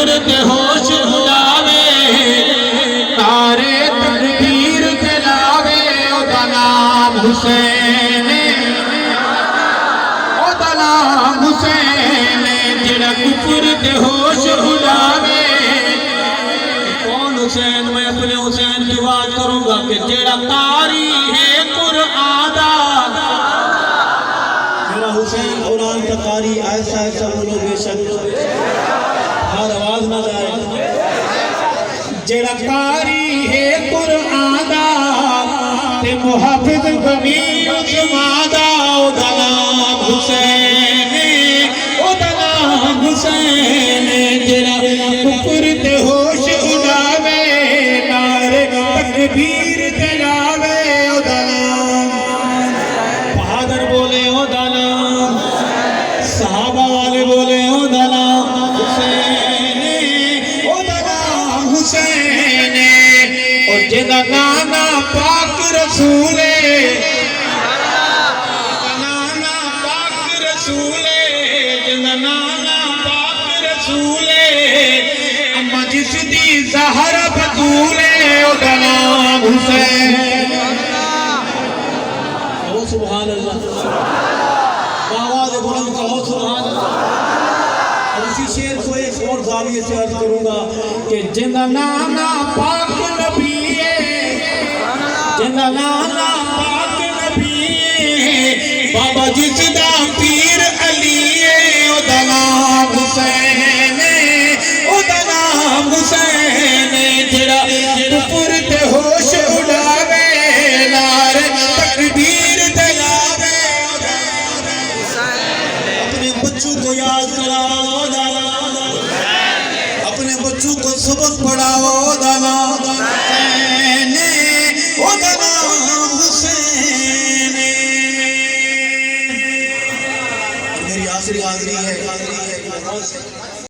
کفر تے ہوش اڑاوے نعرے تکبیر تے لاوے او دا نام حسین او دا نام حسین جڑا کفر تے ہوش اڑاوے کون حسین میں اپنے حسین کی بات کروں گا کہ جڑا قاری ہے قرآن دا میرا حسین قرآن کا قاری ایسا ایسا بولو بے شک ہر آواز نہ جائے جڑا قاری ہے قرآن دا تے محافظ بنی عثمان دا او دا نام حسین او دا نام حسین جڑا کفر تے ہوش اڑاوے نعرے تکبیر تے لاوے او دا نام بہادر بولے او دا نام صحابہ والے بولے او دا نام حسین او دا نام حسین اور جدا نانا پاک رسولے نانا پاک رسولے جدا نانا پاک رسولے اما جس دی زہر بطولے او دا نام حسین کہو سبحان اللہ آواز بلند کہو سبحان اللہ اور اسی شعر کو ایک اور زاویے سے عرض کروں گا کہ جدا نانا پاک نبی ہے جدا نانا پاک نبی ہے بابا جس دا پیر علی ہے او دا نام حسین او دا نام حسین جڑا کفر تے ہوش اڑاوے نعرے تکبیر تے لاوے اپنے بچوں کو یاد کراؤ دانا اپنے بچوں کو سبق پڑھاؤ دانا حسین او دا نام حسین میری آخری حاضری ہے